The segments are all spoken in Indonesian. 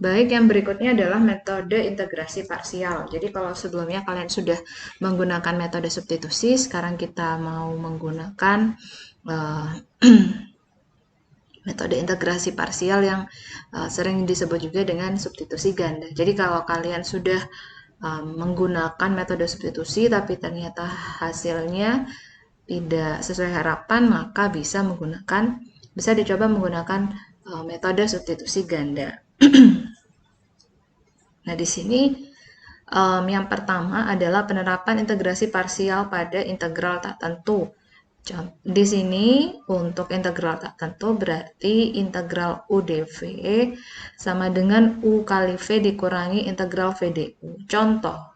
Baik, yang berikutnya adalah metode integrasi parsial. Jadi kalau sebelumnya kalian sudah menggunakan metode substitusi, sekarang kita mau menggunakan uh, metode integrasi parsial yang sering disebut juga dengan substitusi ganda. Jadi kalau kalian sudah menggunakan metode substitusi tapi ternyata hasilnya tidak sesuai harapan, maka bisa dicoba menggunakan metode substitusi ganda. Nah, di sini yang pertama adalah penerapan integrasi parsial pada integral tak tentu. Di sini untuk integral tak tentu berarti integral U dV sama dengan U kali V dikurangi integral V du. Contoh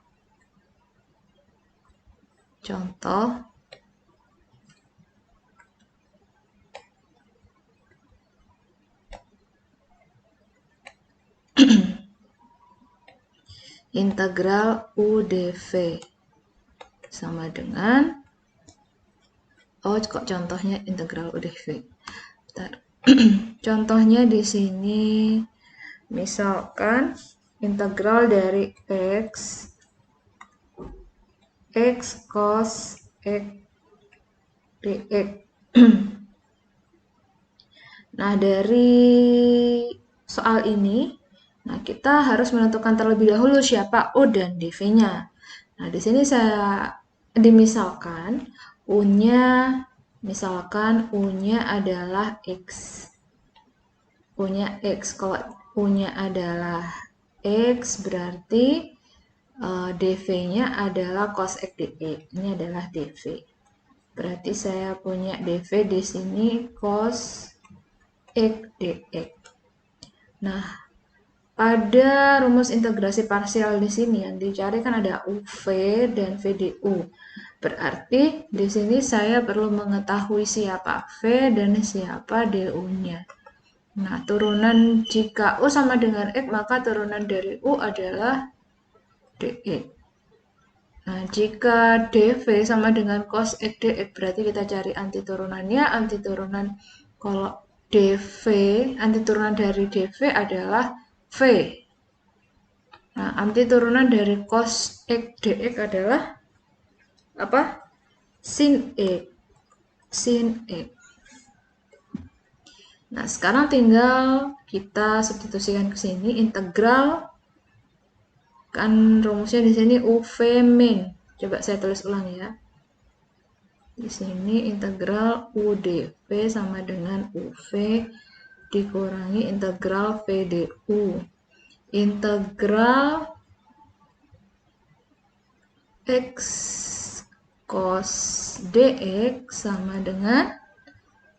integral U dV sama dengan kok contohnya integral U dV. Bentar. Contohnya di sini misalkan integral dari x cos x dx. Nah, dari soal ini, kita harus menentukan terlebih dahulu siapa U dan dV-nya. Nah, di sini dimisalkan U-nya adalah X. U-nya X. Kalau U-nya adalah X, berarti dV-nya adalah cos X dx. Ini adalah dV. Berarti saya punya dV di sini cos X dx. Nah, pada rumus integrasi parsial di sini yang dicari kan ada UV dan VDU. Berarti di sini saya perlu mengetahui siapa V dan siapa DU-nya. Nah, turunan jika U sama dengan X, maka turunan dari U adalah dx. Nah, jika dV sama dengan cos X dx, berarti kita cari antiturunannya. Kalau dV, antiturunan dari dV adalah V. Nah, antiturunan dari cos X dx adalah apa? Sin X. Nah, sekarang tinggal kita substitusikan ke sini integral. Kan rumusnya di sini UV min. Coba saya tulis ulang ya. Di sini integral U dV sama dengan UV dikurangi integral V du. Integral X cos dx sama dengan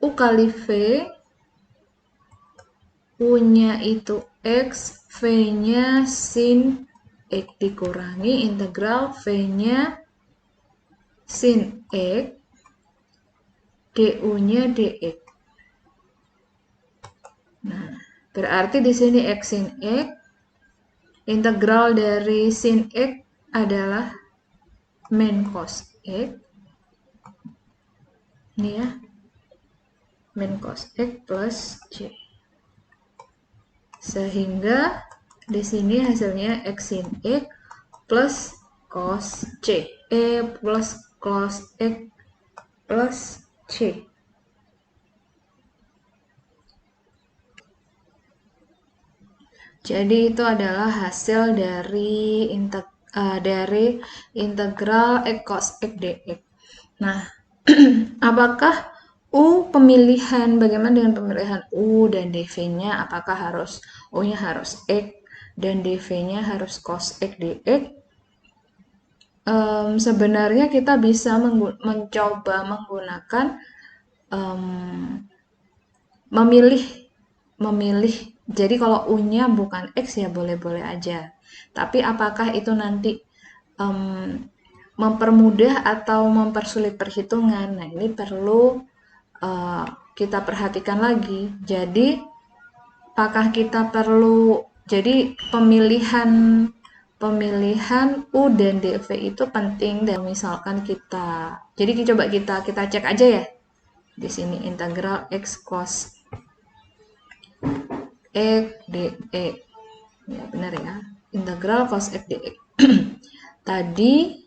U kali V. U-nya itu X, V-nya sin X dikurangi integral V-nya sin X, du-nya dx. Nah, berarti di sini X sin X, integral dari sin X adalah min cos X. Ini ya, min cos X plus C. Sehingga di sini hasilnya X sin X plus cos C. Plus cos X plus C. Jadi itu adalah hasil dari integral X cos X dx. Nah, apakah bagaimana dengan pemilihan U dan dV-nya? Apakah U-nya harus X dan dV-nya harus cos X dx? Sebenarnya kita bisa mencoba menggunakan memilih. Jadi kalau U-nya bukan X ya boleh-boleh aja. Tapi apakah itu nanti mempermudah atau mempersulit perhitungan? Nah, ini perlu kita perhatikan lagi. Jadi apakah kita perlu, jadi pemilihan U dan dV itu penting, dan misalkan jadi coba kita cek aja ya. Di sini integral X cos X dx. Ya, benar ya. Integral cos X dx. Tadi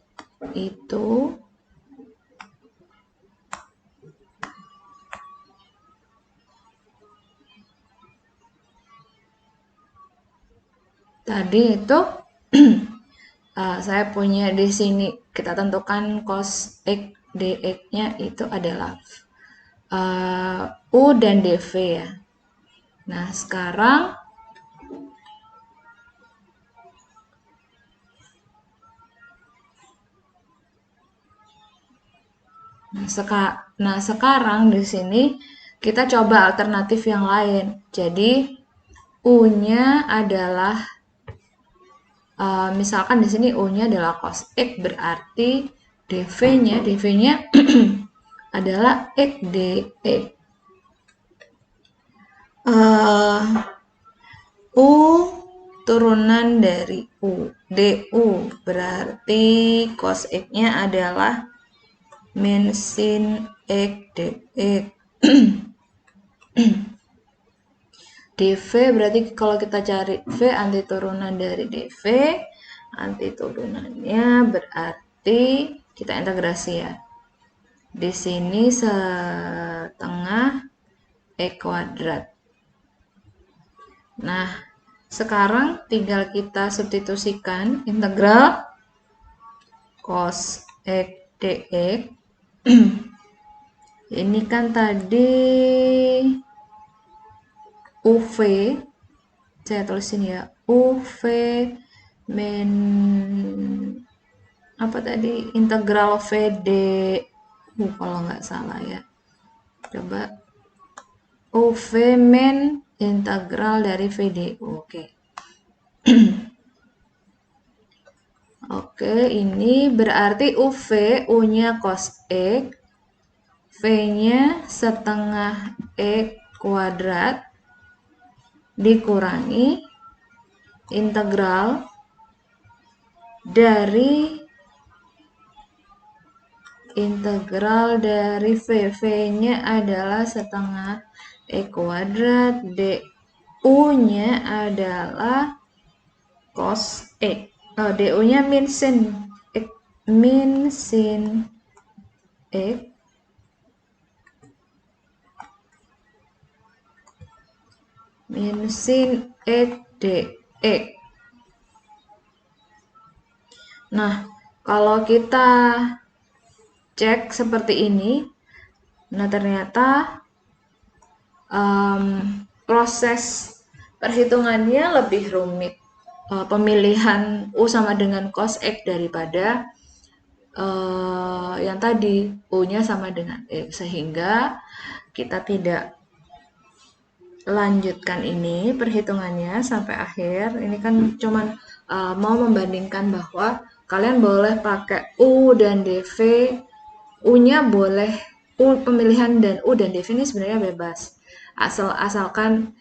itu saya punya di sini, kita tentukan cos X dx-nya itu adalah U dan dv ya. Nah, sekarang sekarang di sini kita coba alternatif yang lain. Jadi U-nya adalah misalkan di sini U-nya adalah cos X, berarti dv-nya adalah X dx. U turunan dari U, du, berarti cos X-nya adalah min sin X dx. dv berarti kalau kita cari v anti turunan dari dv, anti turunannya berarti kita integrasi ya. Di sini setengah E kuadrat. Nah, sekarang tinggal kita substitusikan integral cos X dx. Ini kan tadi UV, saya tulisin ya, UV min apa tadi, integral VD kalau nggak salah ya. Coba UV min integral dari VDU. Oke. Oke, ini berarti UV, U-nya cos X, V-nya setengah X kuadrat dikurangi integral dari V. V-nya adalah setengah E kuadrat, du-nya adalah cos X. Du-nya min sin X, min sin X dx. Nah, kalau kita cek seperti ini, nah ternyata proses perhitungannya lebih rumit. Pemilihan U sama dengan cos X daripada yang tadi U-nya sama dengan X, sehingga kita tidak lanjutkan ini perhitungannya sampai akhir. Ini kan cuman mau membandingkan bahwa kalian boleh pakai U dan dv. U-nya boleh, U pemilihan dan U dan dv ini sebenarnya bebas, asalkan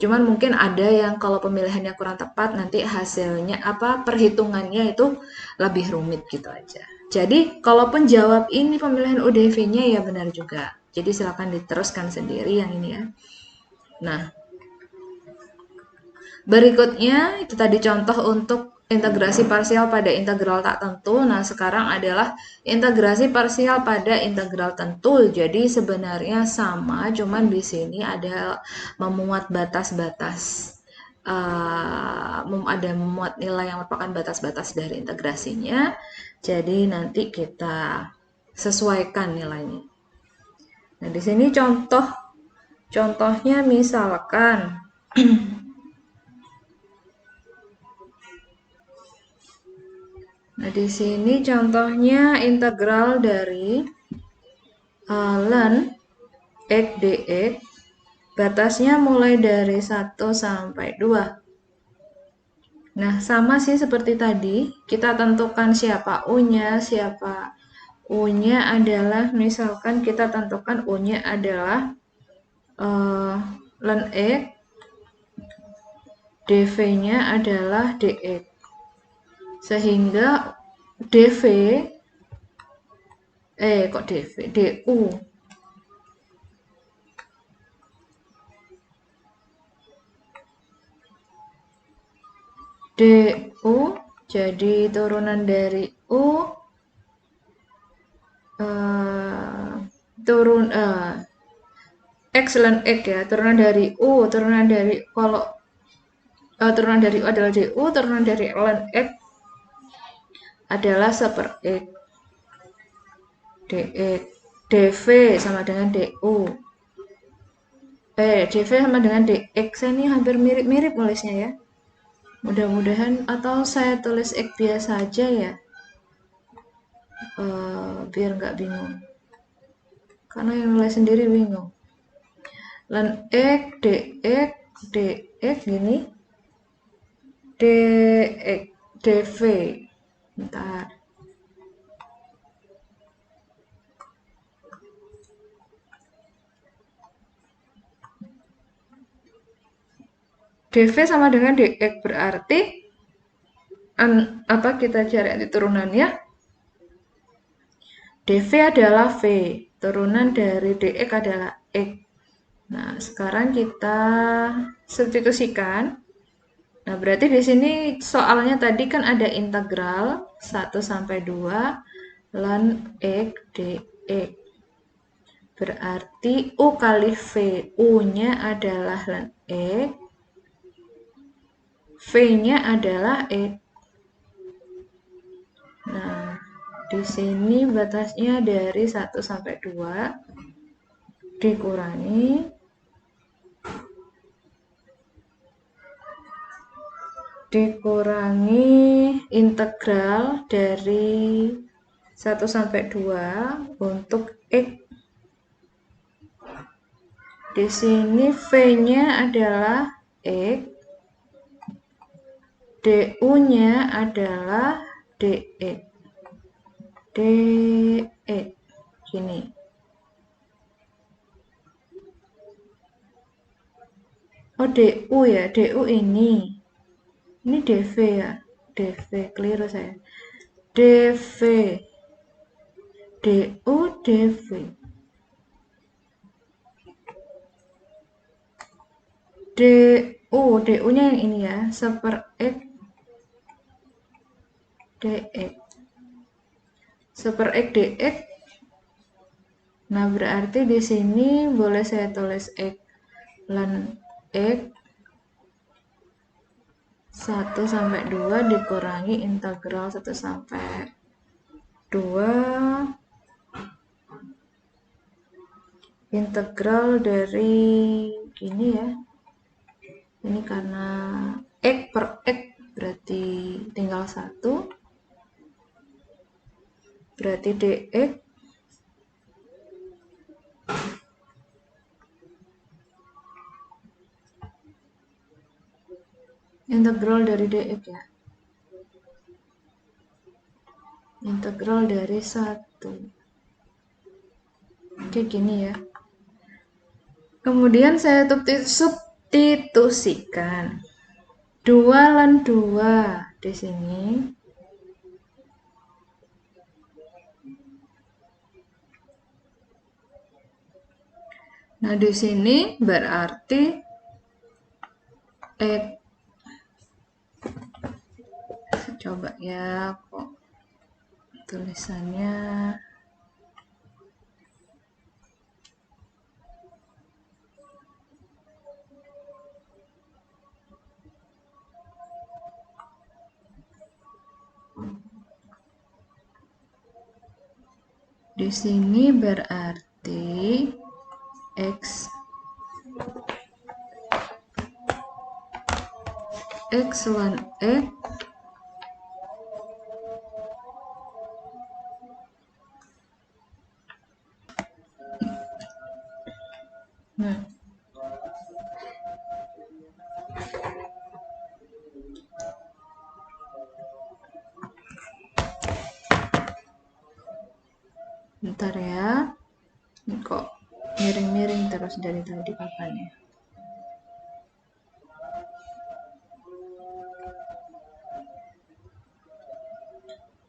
cuman mungkin ada yang kalau pemilihannya kurang tepat nanti hasilnya perhitungannya itu lebih rumit gitu aja. Jadi kalaupun jawab ini pemilihan U dv-nya ya benar juga. Jadi silakan diteruskan sendiri yang ini ya. Nah, berikutnya itu tadi contoh untuk integrasi parsial pada integral tak tentu. Nah, sekarang adalah integrasi parsial pada integral tentu. Jadi sebenarnya sama, cuman di sini ada memuat batas-batas, ada memuat nilai yang merupakan batas-batas dari integrasinya. Jadi nanti kita sesuaikan nilainya. Nah, di sini contohnya misalkan nah, di sini contohnya integral dari ln X dx, batasnya mulai dari 1 sampai 2. Nah, sama sih seperti tadi, kita tentukan siapa U-nya, U-nya adalah, misalkan kita tentukan U-nya adalah ln X, dv-nya adalah dx. Sehingga dv du DU jadi turunan dari U X lan X ya, turunan dari U, turunan dari kalau turunan dari U adalah DU, turunan dari lan X adalah 1/X. DX, DV sama dengan DU. DV sama dengan DX, ini hampir mirip-mirip nulisnya ya. Mudah-mudahan, atau saya tulis X biasa aja ya, biar nggak bingung. Karena yang nulis sendiri bingung. Lan X, DX, DX gini, DX, DV. Bentar. DV sama dengan DX berarti apa kita cari nanti turunannya? DV adalah V, turunan dari DX adalah X. Nah, sekarang kita substitusikan. Nah, berarti di sini soalnya tadi kan ada integral 1 sampai 2 lan X dx. Berarti U kali V, U-nya adalah lan X, V-nya adalah X. Nah, di sini batasnya dari 1 sampai 2 dikurangi integral dari 1 sampai 2 untuk X. Di sini V-nya adalah X, DU-nya adalah DX. DX gini. Oh, DU ya, DU ini. Ini DV ya, DV, keliru saya. DV, DU, DV. DU-nya yang ini ya, 1/X dx. 1/X dx. Nah, berarti di sini boleh saya tulis X lan X 1 sampai 2 dikurangi integral 1 sampai 2 integral dari gini ya. Ini karena X per X berarti tinggal 1. Berarti dx integral dari dx ya. Integral dari 1. Kayak gini ya. Kemudian saya substitusikan 2 lan 2 di sini. Nah, di sini berarti coba ya kok tulisannya di sini berarti X lan X bentar ya, ini kok miring-miring terus dari tadi papannya.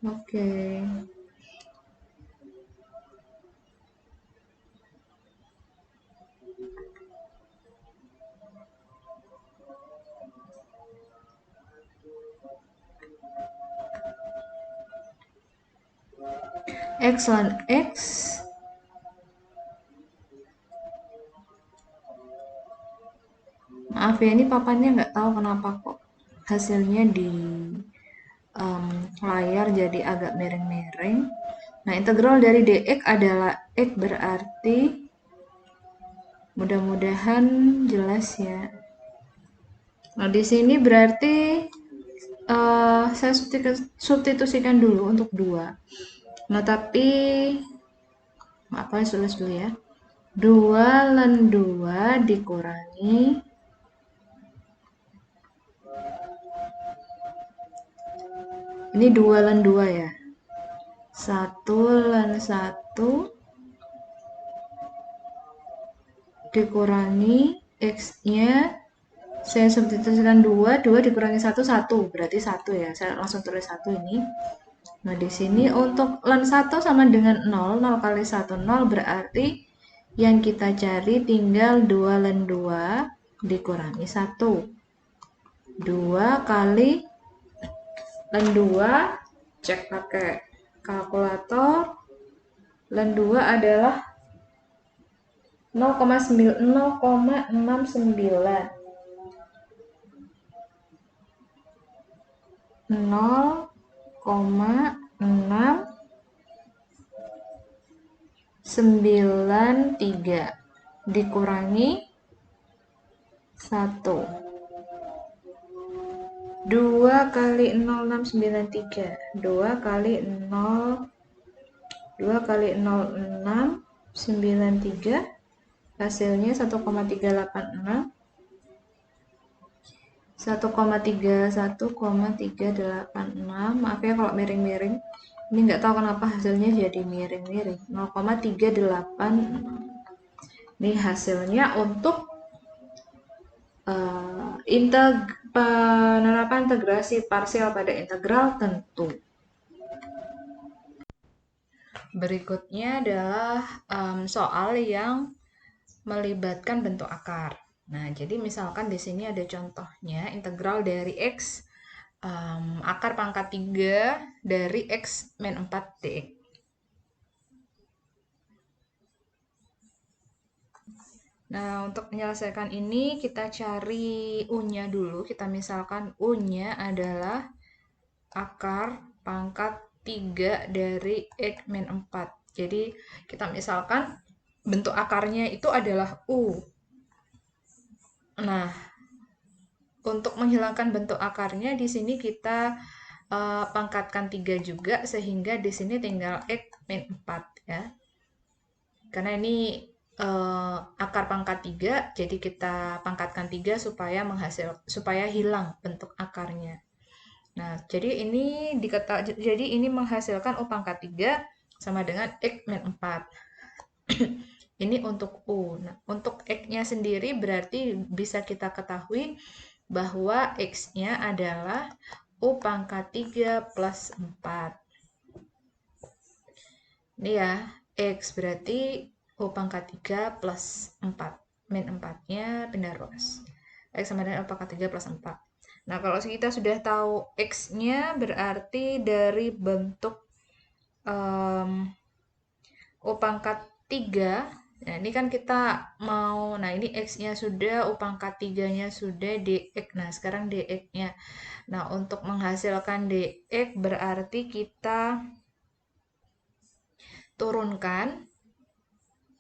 Oke. X ln X maaf ya, ini papannya nggak tahu kenapa kok hasilnya di layar jadi agak miring-miring. Nah, integral dari dx adalah x, berarti mudah-mudahan jelas ya. Nah, di sini berarti saya substitusikan dulu untuk 2. Nah, tapi apa tulis dulu ya. 2 ln 2 dikurangi ini 2 ln 2 ya. 1 ln 1 dikurangi X-nya, saya substitusikan 2 dikurangi 1, 1. Berarti 1 ya. Saya langsung tulis 1 ini. Nah, di sini untuk ln 1 sama dengan 0. 0 kali 1, 0. Berarti yang kita cari tinggal 2 ln 2 dikurangi 1. 2 kali ln 2, cek pakai kalkulator. Ln 2 adalah 0,69 0,693 dikurangi 1. 2 kali 0,693. 2 kali 0,693 hasilnya 1,386. 1,386. Maaf ya kalau miring-miring. Ini nggak tahu kenapa hasilnya jadi miring-miring. 0,386. Ini hasilnya untuk penerapan integrasi parsial pada integral tentu. Berikutnya adalah soal yang melibatkan bentuk akar. Nah, jadi misalkan di sini ada contohnya integral dari X akar pangkat 3 dari X min 4 dx. Nah, untuk menyelesaikan ini kita cari U-nya dulu. Kita misalkan U-nya adalah akar pangkat 3 dari X min 4. Jadi kita misalkan bentuk akarnya itu adalah U. Nah, untuk menghilangkan bentuk akarnya di sini kita pangkatkan 3 juga, sehingga di sini tinggal X min 4 ya. Karena ini akar pangkat 3, jadi kita pangkatkan 3 supaya hilang bentuk akarnya. Nah, jadi ini menghasilkan U pangkat 3 sama dengan X min 4. Ini untuk U. Nah, untuk X-nya sendiri berarti bisa kita ketahui bahwa X-nya adalah U pangkat 3 plus 4. Ini ya, X berarti U pangkat 3 plus 4. Min 4-nya pindah ruas. X sama dengan U pangkat 3 plus 4. Nah, kalau kita sudah tahu X-nya berarti dari bentuk U pangkat 3. Nah, ini kan kita mau, nah ini X-nya sudah, U pangkat 3-nya sudah, dx. Nah, sekarang dx-nya. Nah, untuk menghasilkan dx berarti kita turunkan.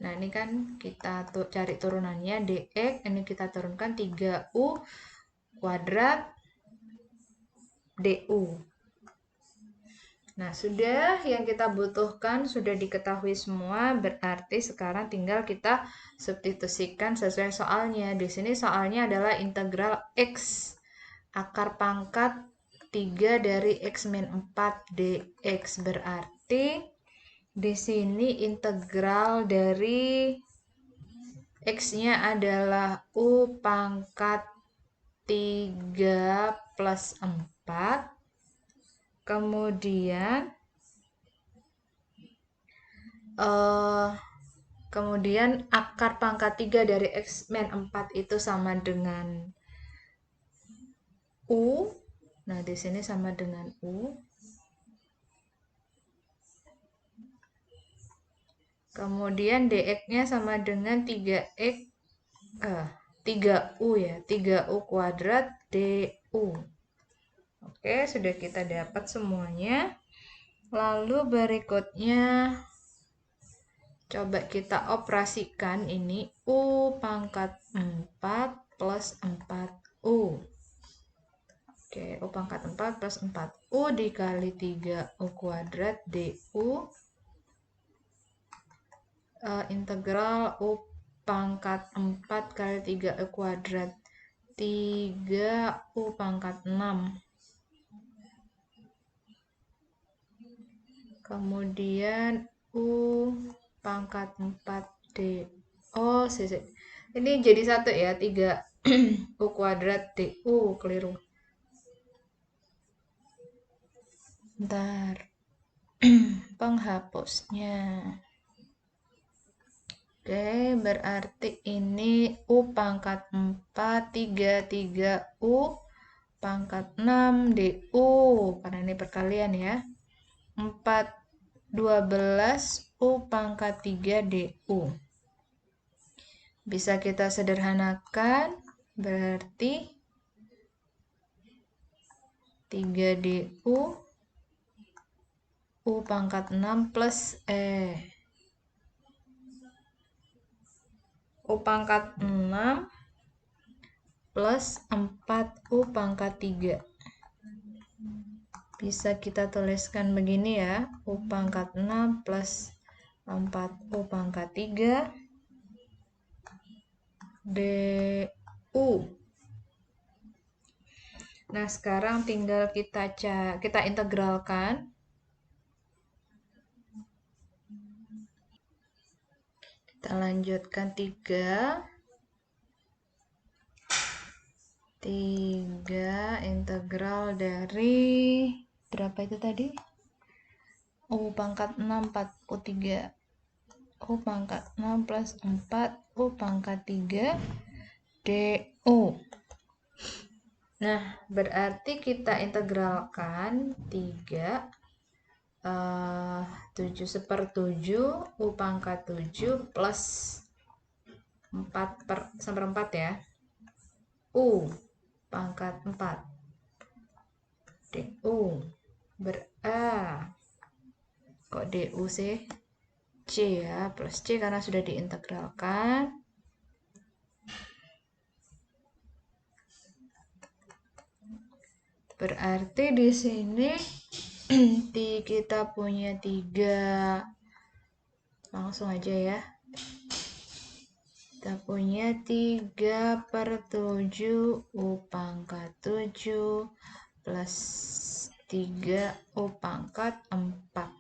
Nah, ini kan kita cari turunannya, dx, ini kita turunkan 3u kuadrat du. Nah, sudah yang kita butuhkan sudah diketahui semua, berarti sekarang tinggal kita substitusikan sesuai soalnya. Di sini soalnya adalah integral X akar pangkat 3 dari X min 4 dx, berarti di sini integral dari X-nya adalah U pangkat 3 plus 4. Kemudian akar pangkat 3 dari X min 4 itu sama dengan U. Nah, Nah, di sini sama dengan U. Kemudian dx-nya sama dengan 3u ya, 3u kuadrat du. Oke, sudah kita dapat semuanya. Lalu berikutnya coba kita operasikan ini U pangkat 4 plus 4U. Oke, U pangkat 4 plus 4U dikali 3U kuadrat DU. Integral U pangkat 4 kali 3U kuadrat 3U pangkat 6. Kemudian U pangkat 4D. Oh, ini jadi satu ya, 3U kuadrat DU, keliru. Bentar. Penghapusnya. Oke, berarti ini U pangkat 4, 3U pangkat 6 DU. Karena ini perkalian ya. 4, 12 U pangkat 3 DU. Bisa kita sederhanakan, berarti 3 DU U pangkat 6 plus U pangkat 6 plus 4U pangkat 3. Bisa kita tuliskan begini ya, U pangkat 6 plus 4U pangkat 3 DU. Nah, sekarang tinggal kita integralkan. Kita lanjutkan 3 integral dari berapa itu tadi? U pangkat 6 4U3. U pangkat 6 plus 4U pangkat 3 DU. Nah, berarti kita integralkan 3 7/7 U pangkat 7 plus 4/4 ya. U pangkat 4 DU kok DU sih? C ya, plus C karena sudah diintegralkan. Berarti di sini kita punya 3. Langsung aja ya. Kita punya 3/7 U pangkat 7 plus 3U pangkat 4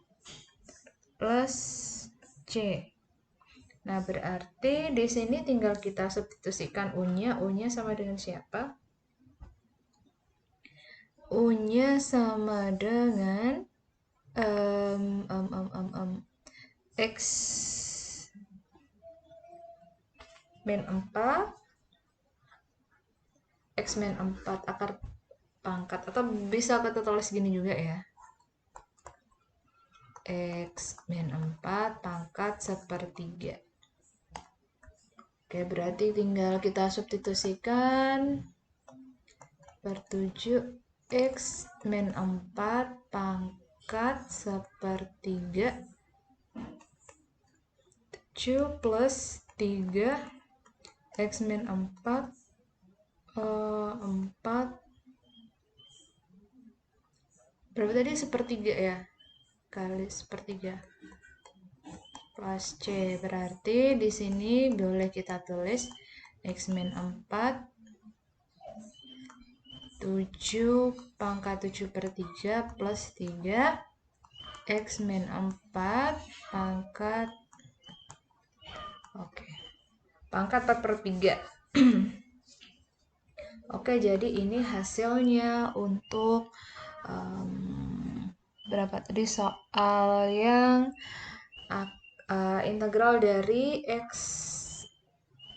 plus C. Nah, berarti di sini tinggal kita substitusikan U-nya. U-nya sama dengan siapa? U-nya sama dengan X min 4 X min 4 akar pangkat, atau bisa kita tulis gini juga ya, X min 4 pangkat 1/3. Oke, berarti tinggal kita substitusikan per 7 X min 4 pangkat 1/3 7 plus 3 X min 4 berapa tadi? 1/3 ya, kali 1/3 plus C. Berarti di sini boleh kita tulis X min 4 7 pangkat 7/3 plus 3 X min 4 pangkat pangkat 4/3. Oke, jadi ini hasilnya untuk berapa tadi soal yang integral dari X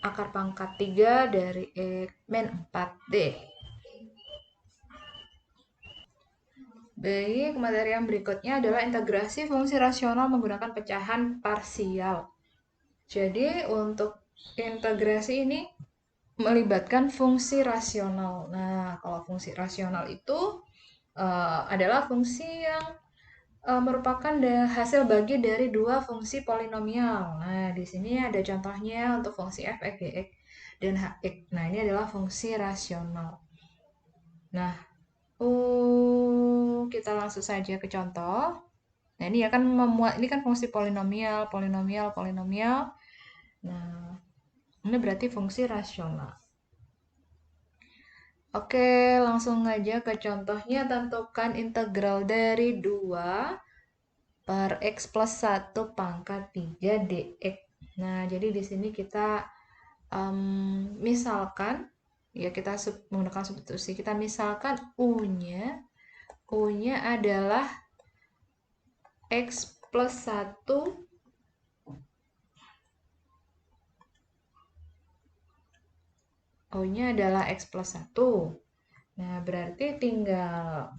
akar pangkat 3 dari X min 4D. Baik, materi yang berikutnya adalah integrasi fungsi rasional menggunakan pecahan parsial. Jadi, untuk integrasi ini melibatkan fungsi rasional. Nah, kalau fungsi rasional itu adalah fungsi yang merupakan hasil bagi dari dua fungsi polinomial. Nah, di sini ada contohnya untuk fungsi f, x, g, x, dan h, x. Nah, ini adalah fungsi rasional. Nah, kita langsung saja ke contoh. Nah, ini akan ini kan fungsi polinomial, polinomial, polinomial. Nah, ini berarti fungsi rasional. Oke, langsung aja ke contohnya. Tentukan integral dari 2 per x plus 1 pangkat 3 dx. Nah, jadi di sini kita misalkan, ya kita menggunakan substitusi. Kita misalkan U-nya adalah x plus 1 O-nya adalah X plus 1. Nah, berarti tinggal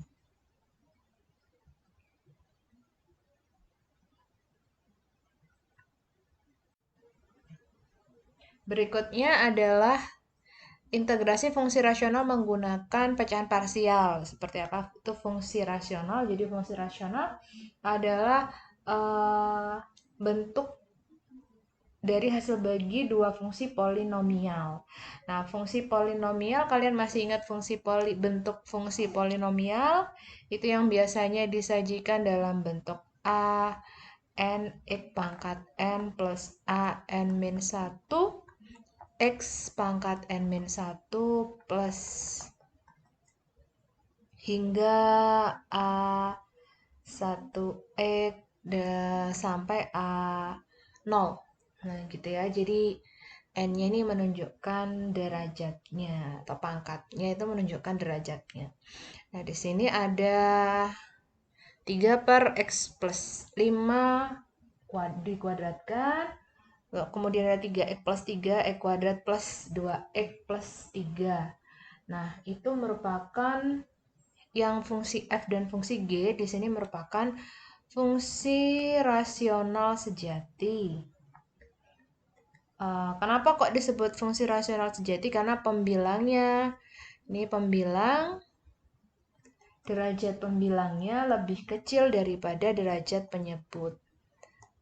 berikutnya adalah integrasi fungsi rasional menggunakan pecahan parsial. Seperti apa itu fungsi rasional? Jadi fungsi rasional adalah bentuk dari hasil bagi dua fungsi polinomial. Nah, fungsi polinomial, kalian masih ingat bentuk fungsi polinomial? Itu yang biasanya disajikan dalam bentuk A, N, X pangkat N plus A, N min 1, X pangkat N min 1 plus hingga A 1X sampai A0. Nah, gitu ya. Jadi N-nya ini menunjukkan derajatnya atau pangkatnya itu menunjukkan derajatnya. Nah, di sini ada 3 per X plus 5 dikuadratkan. Kemudian ada 3X plus 3, X kuadrat plus 2X plus 3. Nah, itu merupakan yang fungsi F dan fungsi G di sini merupakan fungsi rasional sejati. Kenapa kok disebut fungsi rasional sejati? Karena pembilangnya, ini derajat pembilangnya lebih kecil daripada derajat penyebut.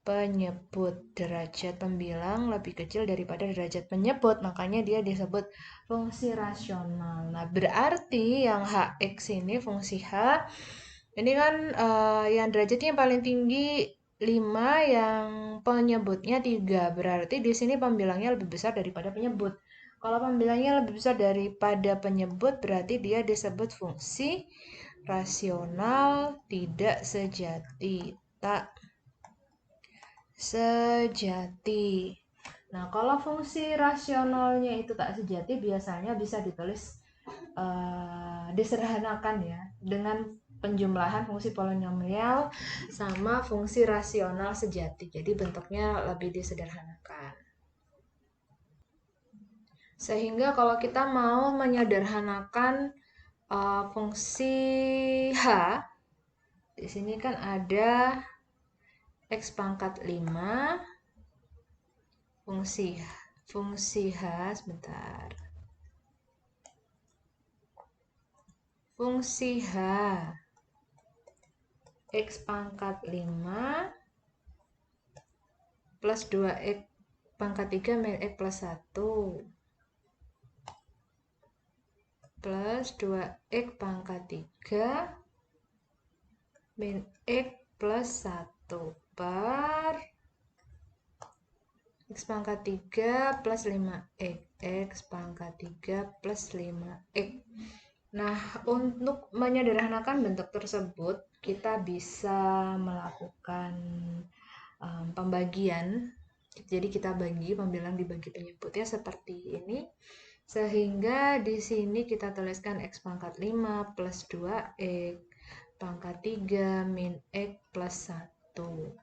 Derajat pembilang lebih kecil daripada derajat penyebut, makanya dia disebut fungsi rasional. Nah, berarti yang Hx ini fungsi H, ini kan yang derajatnya yang paling tinggi 5, yang penyebutnya 3. Berarti di sini pembilangnya lebih besar daripada penyebut. Kalau pembilangnya lebih besar daripada penyebut, berarti dia disebut fungsi rasional tidak sejati. Tak sejati. Nah, kalau fungsi rasionalnya itu tak sejati, biasanya bisa ditulis disederhanakan ya, dengan penjumlahan fungsi polinomial sama fungsi rasional sejati. Jadi bentuknya lebih disederhanakan. Sehingga kalau kita mau menyederhanakan fungsi H, di sini kan ada X pangkat 5, fungsi H, sebentar. Fungsi H X pangkat 5 plus 2X pangkat 3 min X plus 1 plus 2X pangkat 3 min X plus 1 per X pangkat 3 plus 5X X pangkat 3 plus 5X. Nah, untuk menyederhanakan bentuk tersebut, kita bisa melakukan pembagian. Jadi kita bagi, pembilang dibagi penyebutnya seperti ini. Sehingga di sini kita tuliskan X pangkat 5 plus 2X pangkat 3 min X plus 1.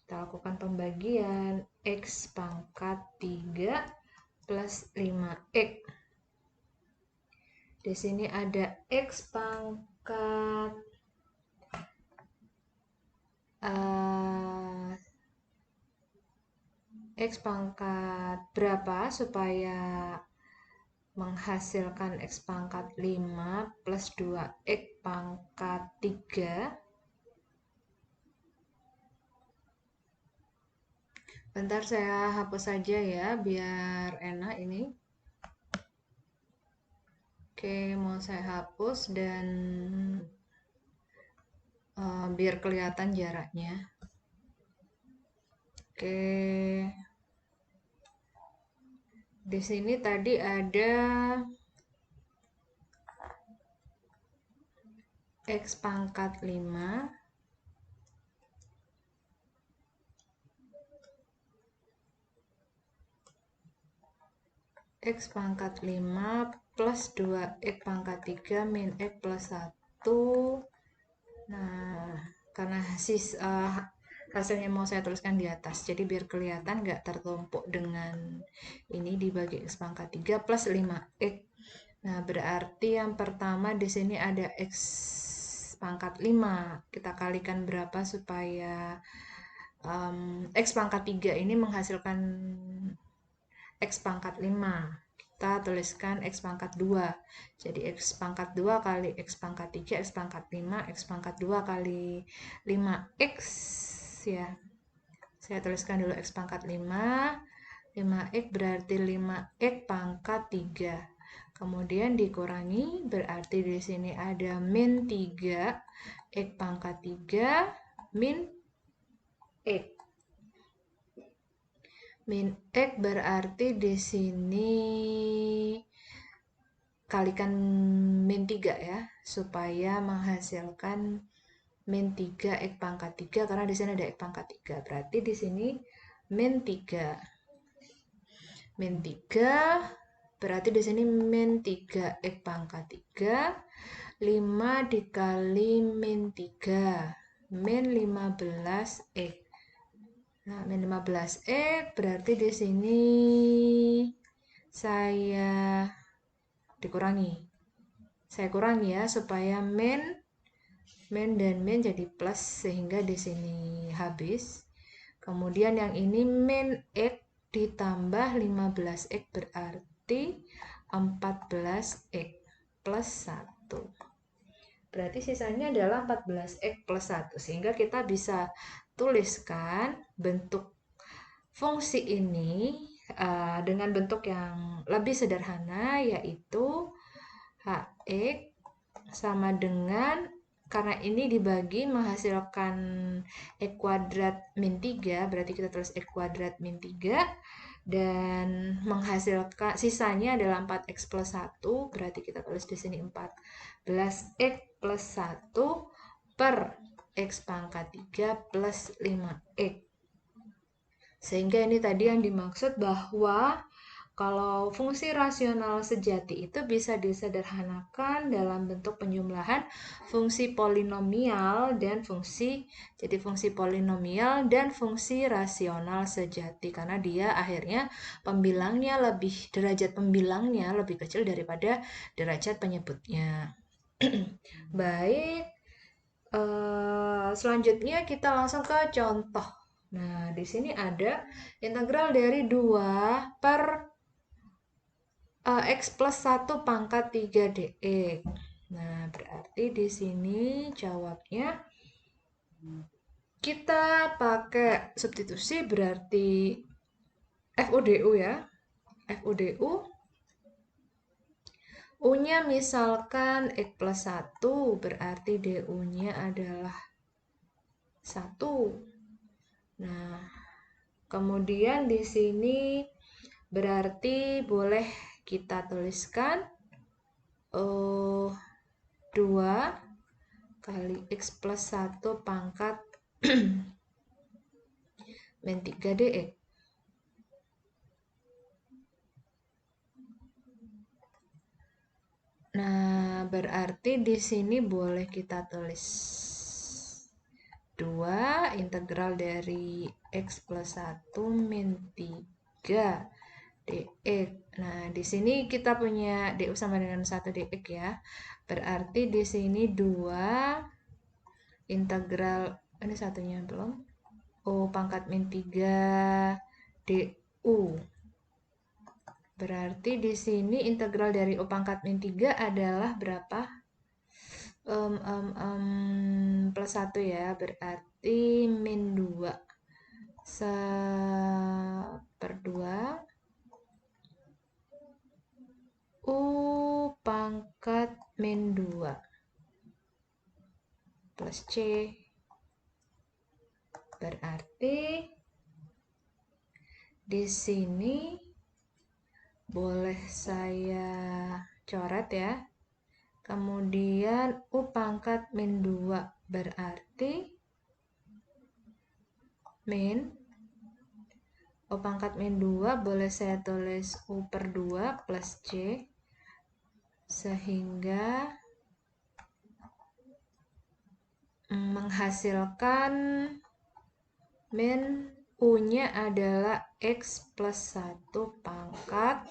Kita lakukan pembagian X pangkat 3 plus 5X. Di sini ada X pangkat X pangkat berapa supaya menghasilkan X pangkat 5 plus 2X pangkat 3. Bentar saya hapus saja ya, biar enak ini. Oke, mau saya hapus dan biar kelihatan jaraknya. Oke. Di sini tadi ada X pangkat 5 X pangkat 5 plus 2X pangkat 3 min X plus 1. Nah, karena hasilnya mau saya tuliskan di atas, jadi biar kelihatan nggak tertumpuk dengan ini dibagi X pangkat 3 plus 5X. Nah, berarti yang pertama di sini ada X pangkat 5. Kita kalikan berapa supaya X pangkat 3 ini menghasilkan X pangkat 5. Kita tuliskan X pangkat 2. Jadi X pangkat 2 kali X pangkat 3, X pangkat 5, X pangkat 2 kali 5X ya. Saya tuliskan dulu X pangkat 5. 5X berarti 5X pangkat 3. Kemudian dikurangi, berarti di sini ada min 3 X pangkat 3 min X. Min X berarti di sini kalikan min 3 ya, supaya menghasilkan min 3 X pangkat 3 karena di sini ada X pangkat 3. Berarti di sini min 3. Min 3 berarti di sini min 3 X pangkat 3. 5 dikali min 3 min 15X. Nah, min 15X berarti di sini saya dikurangi. Saya kurangi ya supaya min dan min jadi plus sehingga di sini habis. Kemudian yang ini min X ditambah 15X berarti 14X plus 1. Berarti sisanya adalah 14X plus 1. Sehingga kita bisa tuliskan bentuk fungsi ini dengan bentuk yang lebih sederhana, yaitu Hx sama dengan, karena ini dibagi menghasilkan X kuadrat min 3, berarti kita tulis X kuadrat min 3, dan menghasilkan sisanya adalah 4X plus 1, berarti kita tulis di sini 14X plus 1 per X pangkat 3 plus 5X. Sehingga ini tadi yang dimaksud bahwa kalau fungsi rasional sejati itu bisa disederhanakan dalam bentuk penjumlahan fungsi polinomial dan fungsi polinomial dan fungsi rasional sejati, karena dia akhirnya derajat pembilangnya lebih kecil daripada derajat penyebutnya. Baik, selanjutnya kita langsung ke contoh. Nah, di sini ada integral dari 2 per X plus 1 pangkat 3 dx. Nah, berarti di sini jawabnya kita pakai substitusi, berarti FUDU ya. FUDU U-nya misalkan X plus 1, berarti DU-nya adalah 1. Nah, kemudian di sini berarti boleh kita tuliskan 2 kali X plus 1 pangkat min 3 dx. Nah, berarti di sini boleh kita tulis 2 integral dari X plus 1 min 3 dx. Nah, di sini kita punya du sama dengan 1 dx ya. Berarti di sini 2 integral ini satunya belum. U pangkat min 3 DU. Berarti di sini integral dari U pangkat min 3 adalah berapa? Plus 1 ya, berarti min 2 per 2 U pangkat min 2 plus C. Berarti di sini boleh saya coret ya. Kemudian U pangkat min 2 berarti min U pangkat min 2 boleh saya tulis U per 2 plus C, sehingga menghasilkan min U-nya adalah X plus 1 pangkat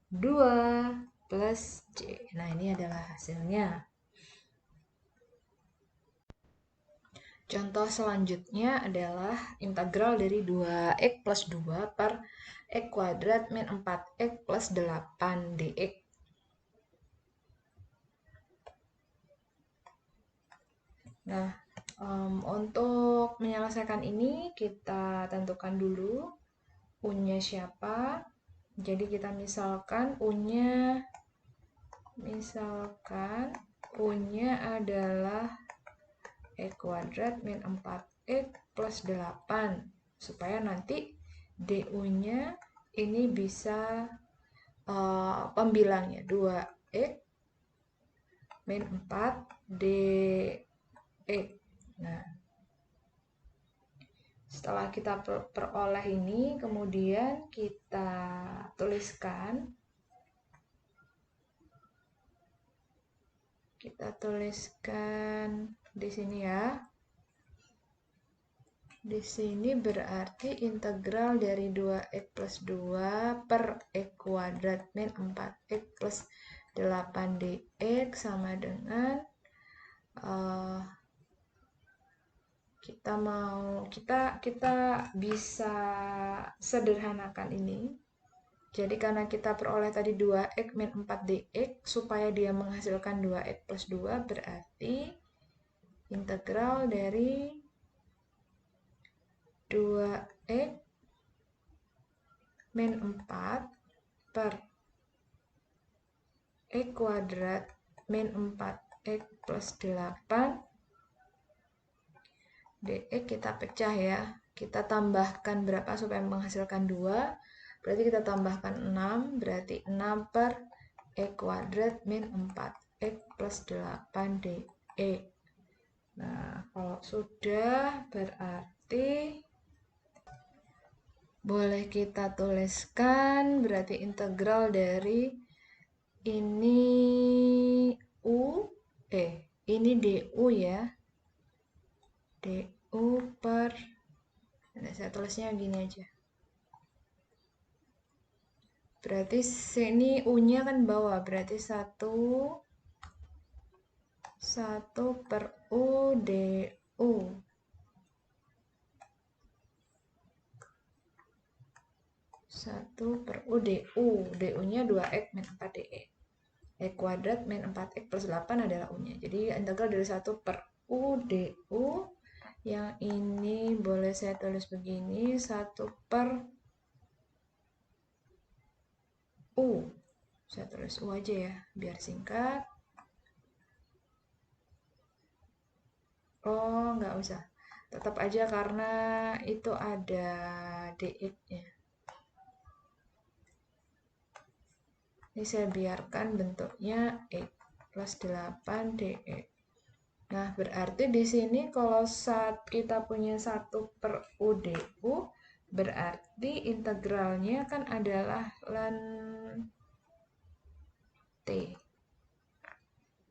2 plus C. Nah, ini adalah hasilnya. Contoh selanjutnya adalah integral dari 2x plus 2 per x kuadrat min 4x plus 8 dx. Nah, untuk menyelesaikan ini kita tentukan dulu U-nya siapa. Jadi kita misalkan U-nya adalah x kuadrat min 4x plus 8, supaya nanti DU-nya ini bisa pembilangnya 2x min 4 dx. Nah, setelah kita peroleh ini, kemudian kita tuliskan. Di sini ya. Di sini berarti integral dari 2x plus 2 per x kuadrat min 4x plus 8 dx sama dengan kita bisa sederhanakan ini. Jadi karena kita peroleh tadi 2x min 4 dx, supaya dia menghasilkan 2x plus 2, berarti integral dari 2x min 4 per x kuadrat min 4x plus 8 dx kita pecah ya. Kita tambahkan berapa supaya menghasilkan 2? Berarti kita tambahkan 6, berarti 6 per x kuadrat min 4x plus 8 dx. Nah, kalau sudah berarti boleh kita tuliskan, berarti integral dari ini ini DU ya. DU per, nah, saya tulisnya gini aja. Berarti sini U-nya kan bawah, berarti 1 per U DU. DU-nya 2x min 4 dx. X kuadrat min 4x plus 8 adalah U-nya. Jadi integral dari 1 per U DU. Yang ini boleh saya tulis begini, 1 per U. Saya tulis U aja ya, biar singkat. Oh, nggak usah. Tetap aja karena itu ada dx-nya. Ini saya biarkan bentuknya X plus 8 dx. Nah, berarti di sini kalau kita punya 1 per U DU, berarti integralnya kan adalah ln T.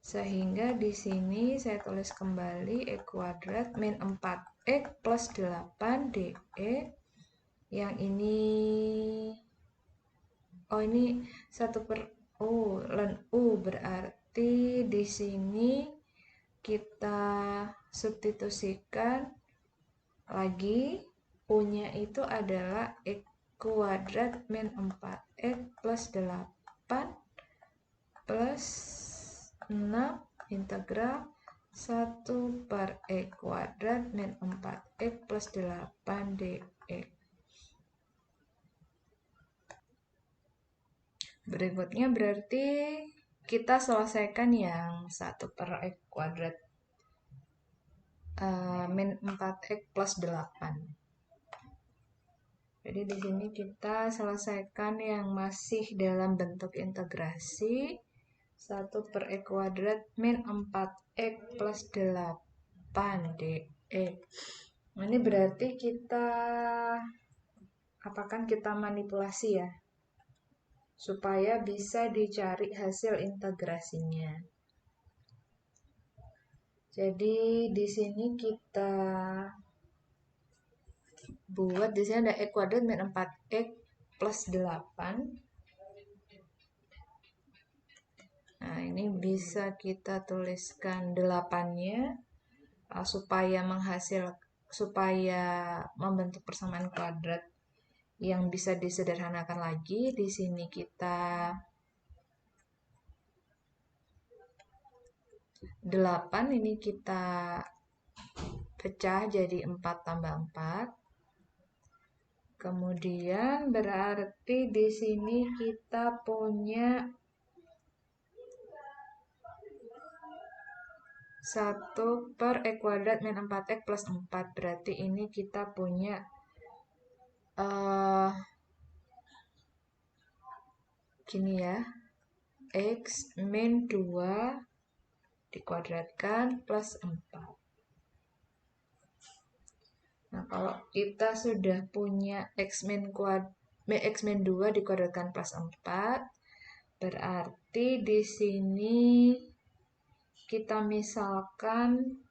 Sehingga di sini saya tulis kembali X kuadrat min 4x plus 8 dx. Yang ini, ini 1 per U, ln U, berarti di sini kita substitusikan lagi, U-nya itu adalah X kuadrat min 4X plus 8 plus 6 integral 1 per X kuadrat min 4X plus 8 dx. Berikutnya berarti kita selesaikan yang 1 per X kuadrat min 4X plus 8. Jadi di sini kita selesaikan yang masih dalam bentuk integrasi 1 per X kuadrat min 4X plus 8 dx. Nah, ini berarti kita apakan kita manipulasi ya, supaya bisa dicari hasil integrasinya. Jadi di sini kita buat, di sini ada X kuadrat min 4X plus 8. Nah, ini bisa kita tuliskan 8-nya supaya membentuk persamaan kuadrat yang bisa disederhanakan lagi. Di sini kita 8 ini kita pecah jadi 4 tambah 4. Kemudian berarti di sini kita punya 1 per X kuadrat min 4X plus 4. Berarti ini kita punya gini ya, X min 2 dikuadratkan plus 4. Nah, kalau kita sudah punya X min 2 dikuadratkan plus 4, berarti di sini kita misalkan,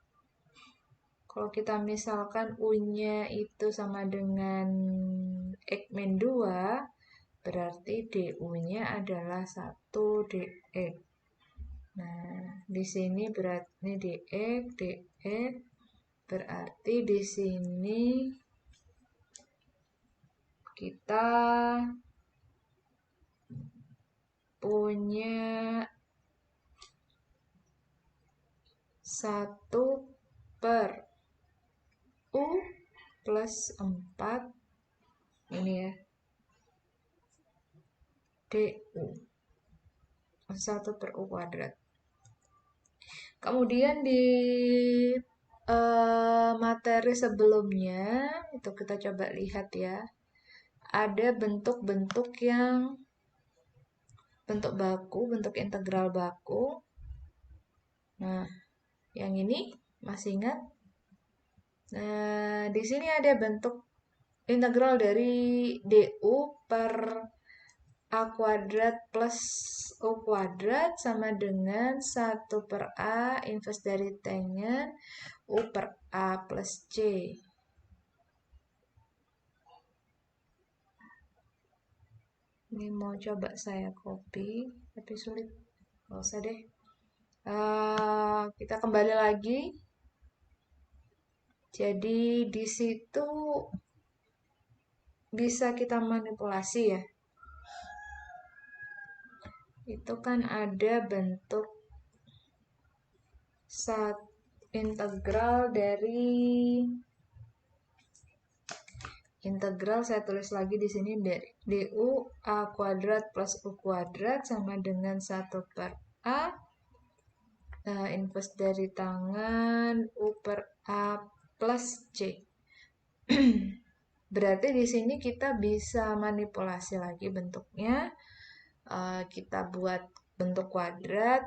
kalau kita misalkan U-nya itu sama dengan X min 2, berarti DU-nya adalah 1 dx. Nah, di sini berarti dx, berarti di sini kita punya 1 per U plus 4 ini ya, DU 1 per U kuadrat. Kemudian di materi sebelumnya itu kita coba lihat ya, ada bentuk-bentuk yang bentuk baku, bentuk integral baku. Nah, yang ini masih ingat? Nah, di sini ada bentuk integral dari DU per A kuadrat plus U kuadrat sama dengan 1 per A inverse dari tangen U per A plus C. Ini mau coba saya copy, tapi sulit. Nggak usah deh. Kita kembali lagi. Jadi di situ bisa kita manipulasi ya. Itu kan ada bentuk integral saya tulis lagi di sini DU A kuadrat plus U kuadrat sama dengan 1 per A inverse dari tangen U per A plus C. Berarti di sini kita bisa manipulasi lagi bentuknya. Kita buat bentuk kuadrat,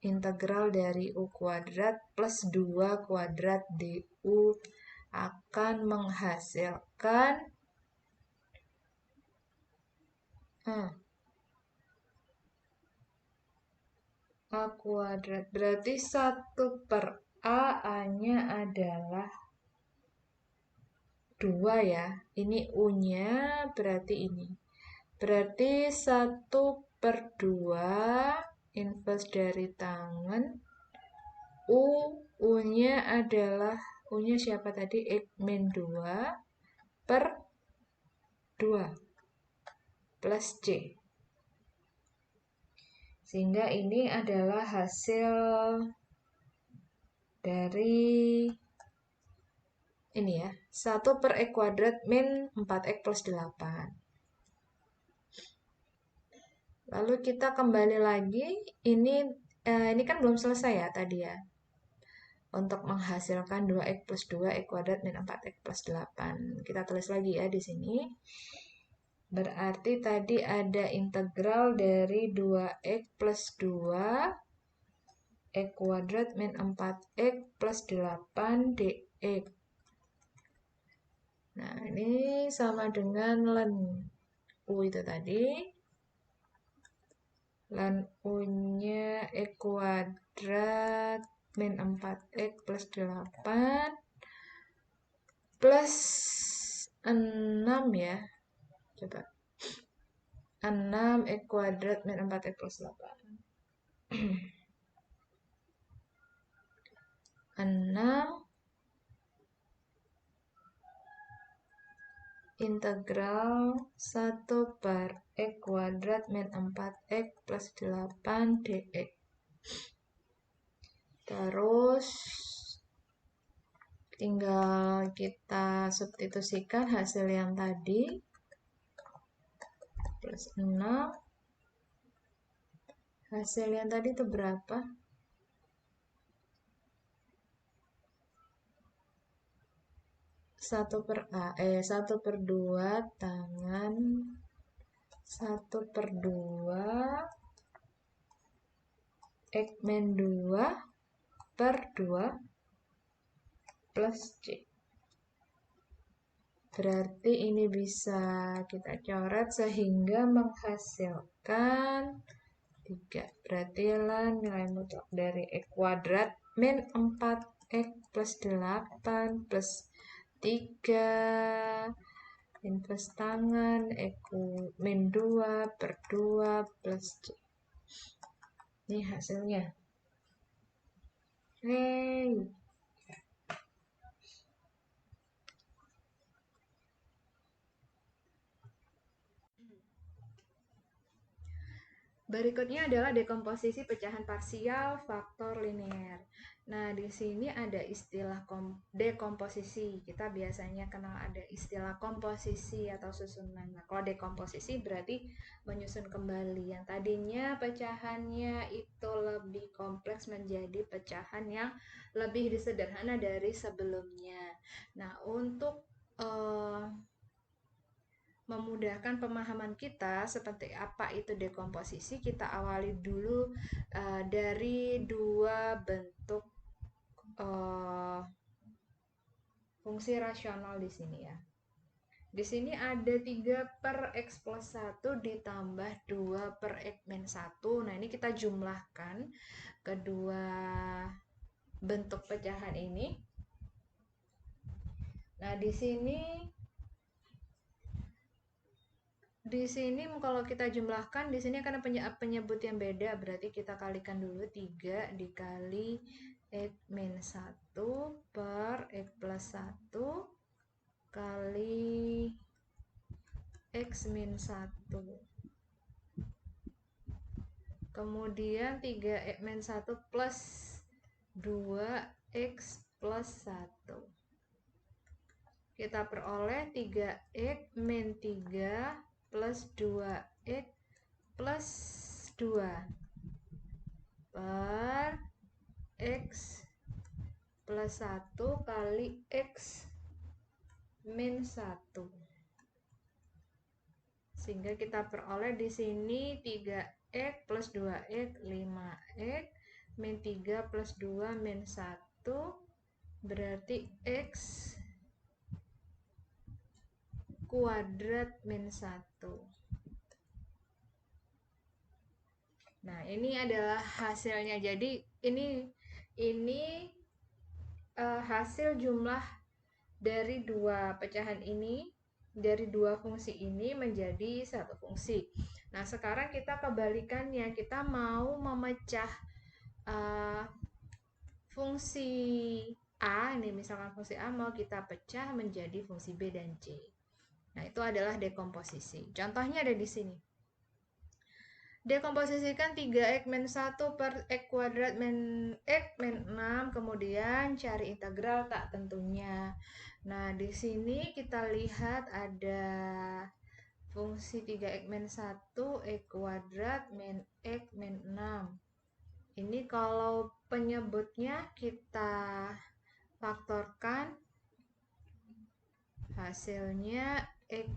integral dari U kuadrat plus 2 kuadrat DU akan menghasilkan A kuadrat. Berarti 1 per A-nya adalah 2 ya. Ini U-nya berarti ini. Berarti 1 per 2 inverse dari tangen U-nya adalah U-nya siapa tadi? X min 2 per 2 plus C. Sehingga ini adalah hasil dari ini ya, 1 per X kuadrat min 4X plus 8. Lalu kita kembali lagi, ini kan belum selesai ya tadi ya. Untuk menghasilkan 2X plus 2, X kuadrat min 4X plus 8. Kita tulis lagi ya di sini. Berarti tadi ada integral dari 2X plus 2, X kuadrat min 4X plus 8 dx. Nah, ini sama dengan ln U itu tadi. Ln U-nya X kuadrat min 4X plus 8 plus 6 ya. Coba. 6 X kuadrat min 4X plus 8. 6 integral 1 per X kuadrat min 4X plus 8 dx. Terus tinggal kita substitusikan hasil yang tadi. Plus 6. Hasil yang tadi itu berapa? 1 per 2 tangan 1 per 2 X min 2 per 2 plus C. Berarti ini bisa kita coret sehingga menghasilkan 3. Berarti nilai mutlak dari X kuadrat min 4X plus 8 plus 3 plus tangan X min 2 per 2 plus C. Ini hasilnya. Hey. Berikutnya adalah dekomposisi pecahan parsial faktor linear. Nah, di sini ada istilah dekomposisi. Kita biasanya kenal ada istilah komposisi atau susunan. Nah, kalau dekomposisi berarti menyusun kembali. Yang tadinya pecahannya itu lebih kompleks menjadi pecahan yang lebih sederhana dari sebelumnya. Nah, untuk memudahkan pemahaman kita seperti apa itu dekomposisi, kita awali dulu dari dua bentuk fungsi rasional di sini ya. Di sini ada 3 per X plus 1 ditambah 2 per X min 1. Nah, ini kita jumlahkan kedua bentuk pecahan ini. Nah, di sini kalau kita jumlahkan, di sini akan ada penyebut yang beda, berarti kita kalikan dulu 3 dikali X min 1 per X plus 1 kali X min 1. Kemudian 3X min 1 plus 2X plus 1. Kita peroleh 3X min 3 plus 2X plus 2 per X plus 1 kali X min 1. Sehingga kita peroleh di sini 3X plus 2X 5X min 3 plus 2 min 1 berarti X kuadrat min 1. Nah, ini adalah hasilnya. Jadi ini hasil jumlah dari dua pecahan ini, dari dua fungsi ini menjadi satu fungsi. Nah, sekarang kita kebalikannya, kita mau memecah fungsi A, ini misalkan fungsi A mau kita pecah menjadi fungsi B dan C. Nah, itu adalah dekomposisi. Contohnya ada di sini. Dekomposisikan 3x min 1 per x kuadrat min x min 6, kemudian cari integral tak tentunya. Nah, di sini kita lihat ada fungsi 3x min 1 x kuadrat min x min 6. Ini kalau penyebutnya kita faktorkan, hasilnya x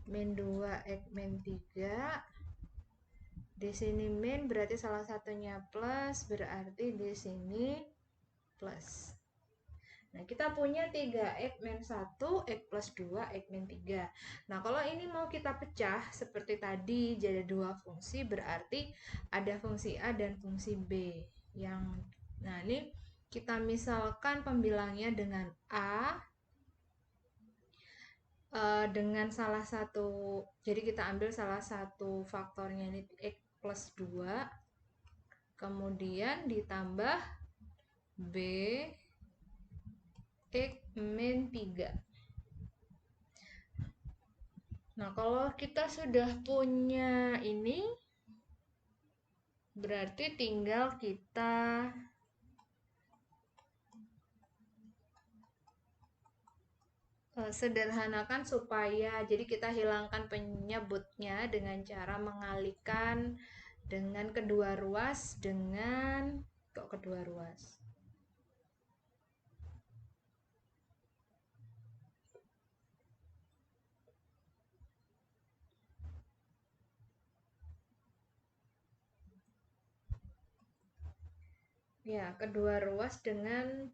min 2 x min 3. Di sini min berarti salah satunya plus, berarti di sini plus. Nah, kita punya 3x min 1, x plus 2, x min 3. Nah, kalau ini mau kita pecah seperti tadi, jadi dua fungsi, berarti ada fungsi A dan fungsi B. Nah, ini kita misalkan pembilangnya dengan A, dengan salah satu, jadi kita ambil salah satu faktornya ini x plus 2, kemudian ditambah B x min 3. Nah, kalau kita sudah punya ini, berarti tinggal kita sederhanakan supaya jadi kita hilangkan penyebutnya dengan cara mengalihkan dengan kedua ruas dengan kedua ruas. Ya, kedua ruas dengan,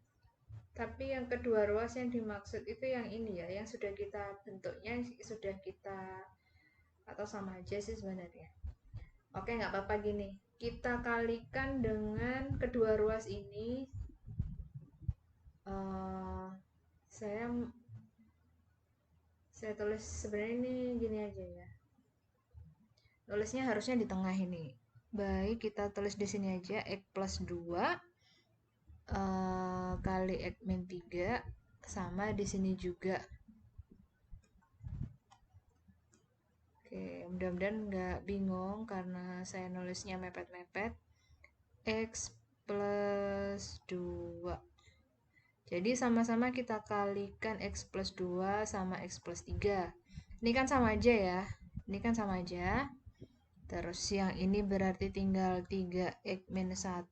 tapi yang kedua ruas yang dimaksud itu yang ini ya, yang sudah kita bentuknya, sudah kita, atau sama aja sih sebenarnya. Oke, nggak apa-apa gini. Kita kalikan dengan kedua ruas ini. Saya tulis sebenarnya ini gini aja ya. Tulisnya harusnya di tengah ini. Baik, kita tulis di sini aja x plus 2 kali x min 3 sama di sini juga. Oke, mudah-mudahan nggak bingung karena saya nulisnya mepet-mepet. X plus 2. Jadi sama-sama kita kalikan x plus 2 sama x plus 3. Ini kan sama aja ya. Ini kan sama aja. Terus yang ini berarti tinggal 3x min 1.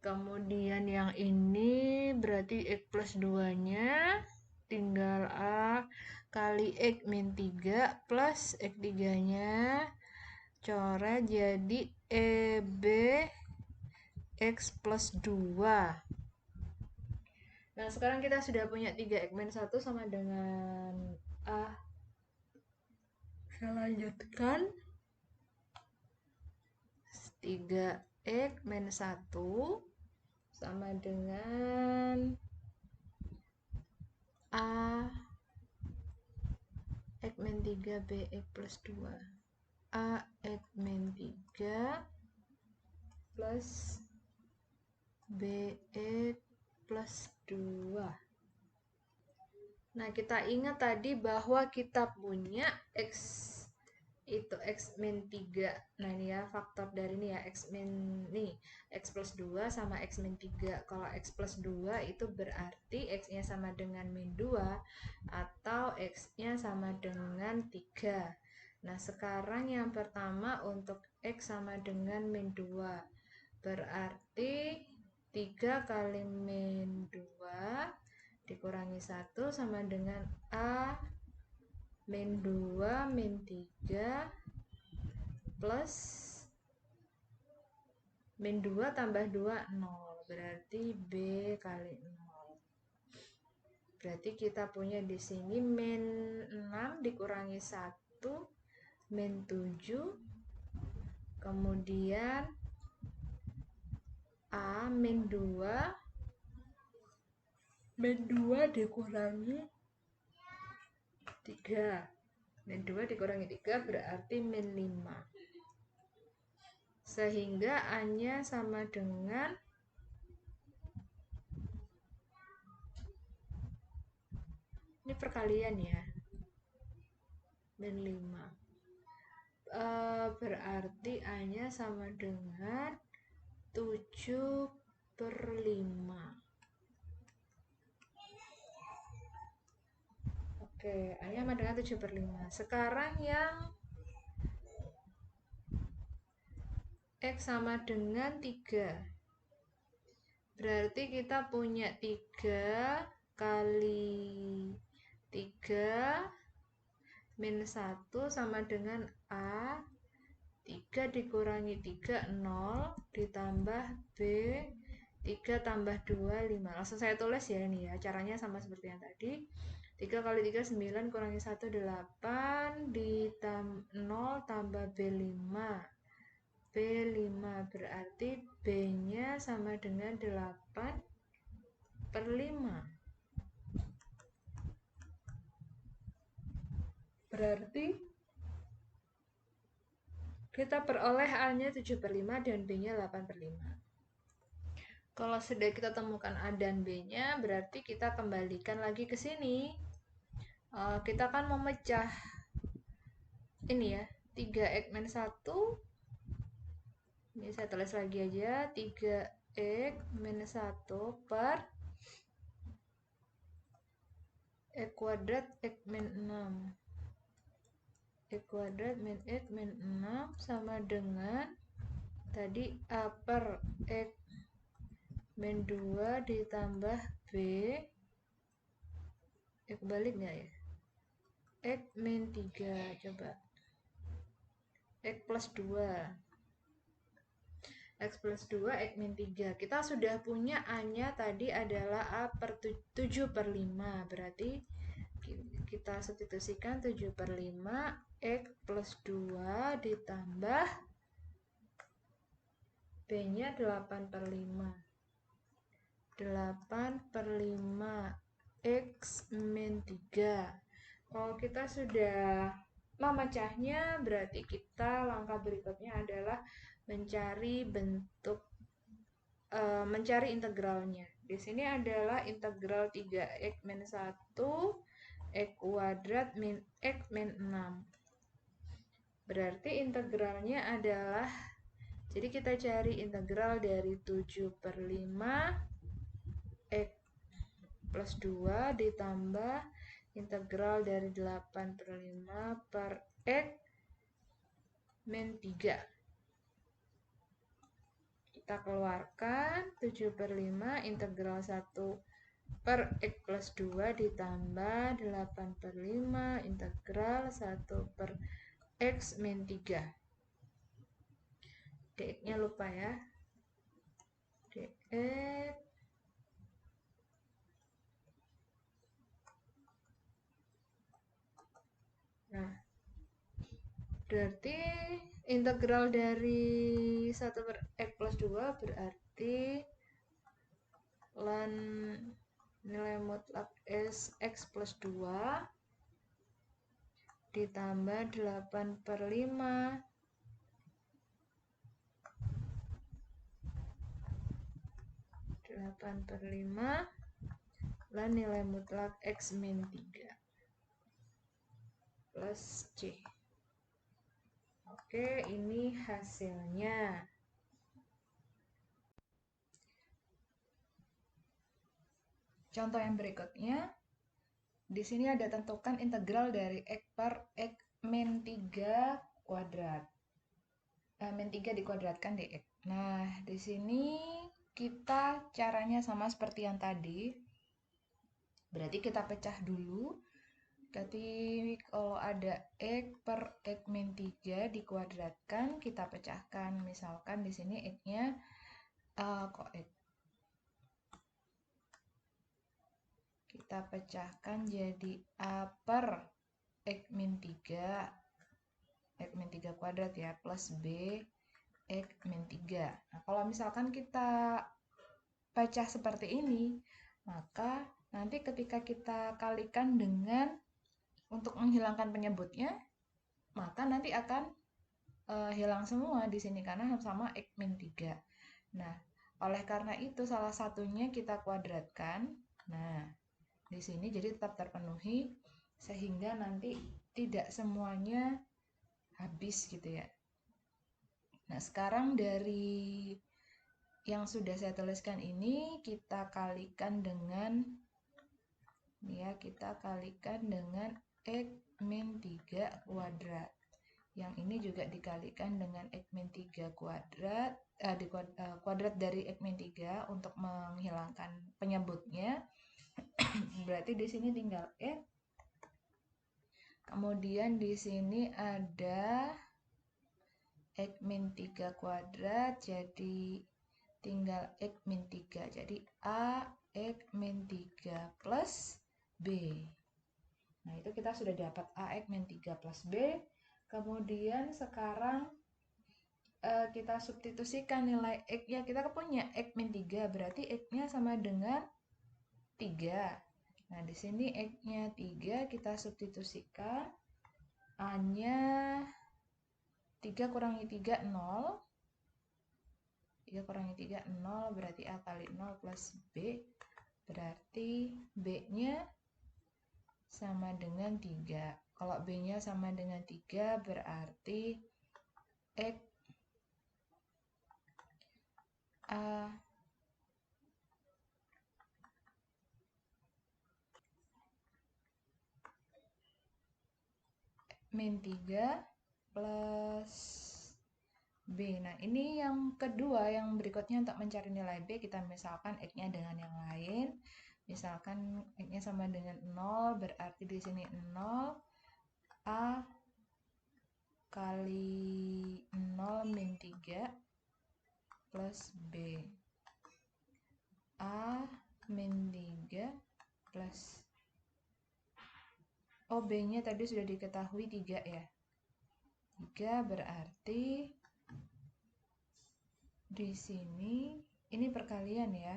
Kemudian yang ini berarti x plus 2-nya tinggal A kali x min 3 plus x 3-nya. Coret jadi EB x plus 2. Nah, sekarang kita sudah punya 3x min 1 sama dengan A. Saya lanjutkan. 3x min 1 sama dengan A x min 3 BX plus 2. A x min 3 plus BX plus 2. Nah, kita ingat tadi bahwa kita punya X itu X min 3. Nah, ini ya faktor dari ini ya, X min nih, X plus 2 sama X min 3. Kalau X plus 2 itu berarti X-nya sama dengan min 2 atau X-nya sama dengan 3. Nah, sekarang yang pertama untuk X sama dengan min 2. Berarti 3 kali min 2 dikurangi 1 sama dengan A min 2 min 3 plus min 2 tambah 2 0, berarti B kali 0. Berarti kita punya di sini min 6 dikurangi 1 min 7, kemudian A min 2 dikurangi 3. Min 2 dikurangi 3 berarti min 5. Sehingga A-nya sama dengan Ini perkalian ya. Min 5. Berarti A-nya sama dengan 7/5. Oke, A-nya sama dengan 7/5. Sekarang yang X sama dengan 3. Berarti kita punya 3 kali 3 min 1 sama dengan A. 3 dikurangi 3, 0. Ditambah B, 3 tambah 2, 5. Langsung saya tulis ya ini ya. Caranya sama seperti yang tadi. 3 kali 3, 9. Kurangi 1, 8. 0 tambah B, 5. B5 berarti B-nya sama dengan 8/5. Berarti kita peroleh A-nya 7/5 dan B-nya 8/5. Kalau sudah kita temukan A dan B-nya, berarti kita kembalikan lagi ke sini. Kita kan memecah ini ya, 3x min 1. Ini saya tulis lagi aja, 3x min 1 per x kuadrat x min 6. X kuadrat min X min 6 sama dengan tadi A per X min 2 ditambah B. Balik nggak ya? X min 3, coba. X plus 2. X plus 2, X min 3. Kita sudah punya A-nya tadi adalah A per 7/5. Berarti kita substitusikan 7/5 X plus 2 ditambah B-nya 8/5. 8/5 X min 3. Kalau kita sudah memecahnya, berarti kita langkah berikutnya adalah mencari mencari integralnya. Di sini adalah integral 3x min 1 x kuadrat min x min 6. Berarti integralnya adalah, jadi kita cari integral dari 7/5 X plus 2 ditambah integral dari 8/5 per X min 3. Kita keluarkan 7/5 integral 1 per X plus 2 ditambah 8/5 integral 1 per X min 3. dx-nya lupa ya. dx Nah, berarti integral dari 1 per X plus 2 berarti ln nilai mutlak X plus 2 ditambah 8/5 ln nilai mutlak X min 3 plus C. Oke, ini hasilnya. Contoh yang berikutnya, di sini ada tentukan integral dari X per X min 3 kuadrat. Min 3 dikuadratkan dx. Nah, di sini kita caranya sama seperti yang tadi. Berarti kita pecah dulu. Berarti kalau ada X per X min 3 dikuadratkan, kita pecahkan. Misalkan di sini X-nya kok X. Kita pecahkan jadi A per X min 3. X min 3 kuadrat ya, plus B X min 3. Nah, kalau misalkan kita pecah seperti ini, maka nanti ketika kita kalikan dengan untuk menghilangkan penyebutnya, maka nanti akan hilang semua di sini karena sama X min 3. Nah, oleh karena itu salah satunya kita kuadratkan. Nah, di sini, jadi tetap terpenuhi sehingga nanti tidak semuanya habis gitu ya. Nah, sekarang dari yang sudah saya tuliskan ini kita kalikan dengan kita kalikan dengan X min 3 kuadrat. Yang ini juga dikalikan dengan X min 3 kuadrat, kuadrat dari X min 3 untuk menghilangkan penyebutnya. Berarti di sini tinggal X. Kemudian di sini ada X min 3 kuadrat, jadi tinggal X min 3. Jadi A X min 3 plus B. Nah, itu kita sudah dapat AX min 3 plus B. Kemudian sekarang kita substitusikan nilai X-nya. Kita punya X min 3, berarti X-nya sama dengan 3. Nah, di sini X-nya 3, kita substitusikan. A-nya 3 kurangi 3, 0. 3 kurangi 3, 0, berarti A kali 0 plus B. Berarti B-nya sama dengan 3. Kalau B-nya sama dengan 3, berarti X A min 3 plus B. Nah, ini yang kedua, yang berikutnya untuk mencari nilai B, kita misalkan X-nya dengan yang lain. Misalkan X-nya sama dengan 0, berarti di sini 0. A kali 0 min 3 plus B. A min 3 plus B-nya tadi sudah diketahui 3 ya. 3 berarti di sini ini perkalian ya.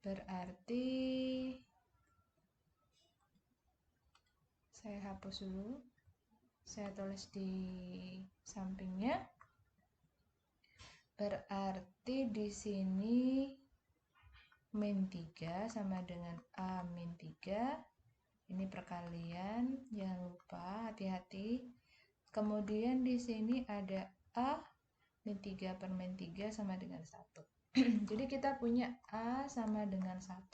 Berarti saya hapus dulu. Saya tulis di sampingnya. Berarti di sini min 3 sama dengan A min 3. Ini perkalian, jangan lupa, hati-hati. Kemudian di sini ada A min 3 per min 3 sama dengan 1. Jadi kita punya A sama dengan 1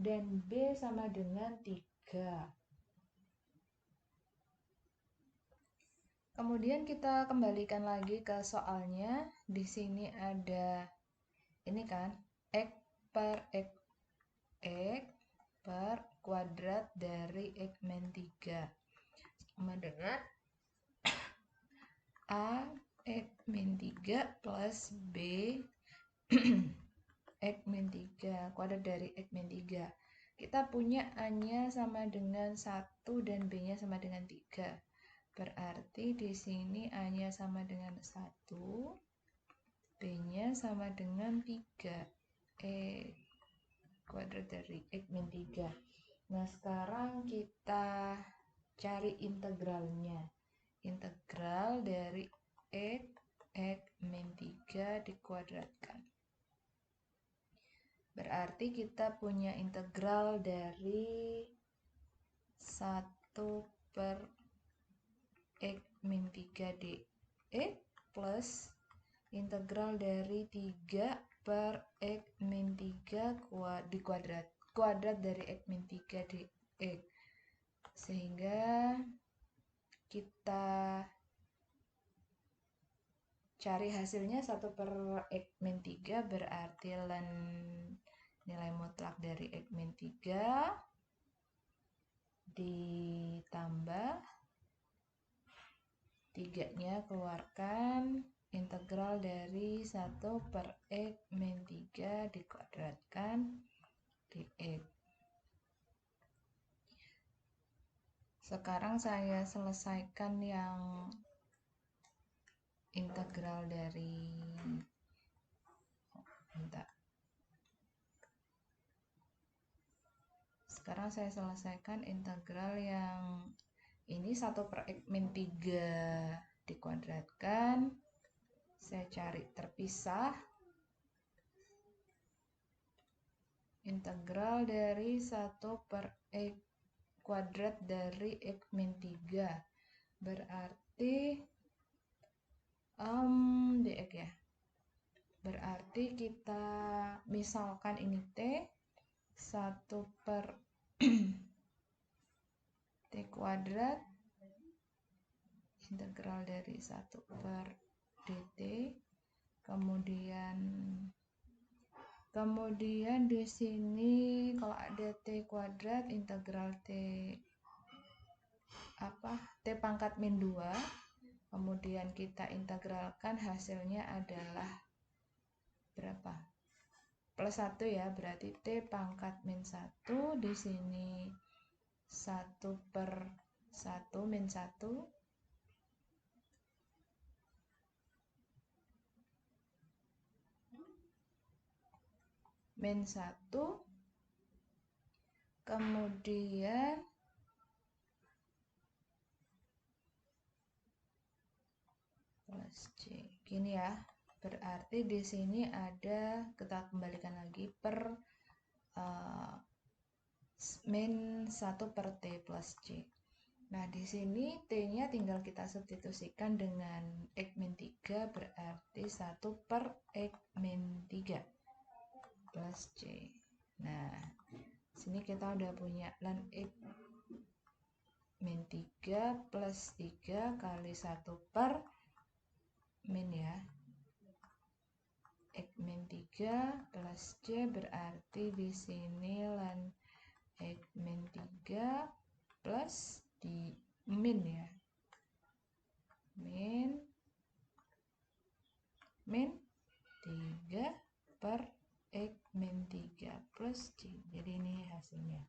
dan B sama dengan 3. Kemudian kita kembalikan lagi ke soalnya. Di sini ada ini kan, X per X per kuadrat dari X min 3 sama dengan A X min 3 plus B X min 3 kuadrat dari X min 3. Kita punya A-nya sama dengan 1 dan B-nya sama dengan 3. Berarti di sini A-nya sama dengan 1, B-nya sama dengan 3. Kuadrat dari X min 3. Nah, sekarang kita cari integralnya. Integral dari X min 3 dikuadratkan. Berarti kita punya integral dari 1 per X min 3 dx plus integral dari 3 per X min 3 kuadrat dari X min 3 dx. Sehingga kita cari hasilnya 1 per X min 3 berarti ln nilai mutlak dari X min 3 ditambah 3-nya keluarkan, integral dari 1 per X min 3 dikuadratkan dx. Sekarang saya selesaikan yang integral dari Sekarang saya selesaikan integral yang ini 1 per X min 3 dikuadratkan. Saya cari terpisah. integral dari 1 per X kuadrat dari X min 3. Berarti dx ya. Berarti kita misalkan ini T 1 per T kuadrat integral dari 1 per dt, kemudian di sini kalau ada T kuadrat integral T pangkat min 2, kemudian kita integralkan, hasilnya adalah berapa? Plus 1 ya, berarti T pangkat min 1, di sini 1 per 1 min 1, min 1, kemudian plus C. Gini ya. Berarti di sini ada, kita kembalikan lagi, per min 1 per T plus C. Nah, di sini T-nya tinggal kita substitusikan dengan X min 3, berarti 1 per X min 3 plus C. Nah, sini kita udah punya ln X min 3 plus 3 kali 1 per min ya. X min 3 plus C, berarti di sini ln X min 3 plus di min ya. Min 3 per X min 3 plus C. Jadi ini hasilnya.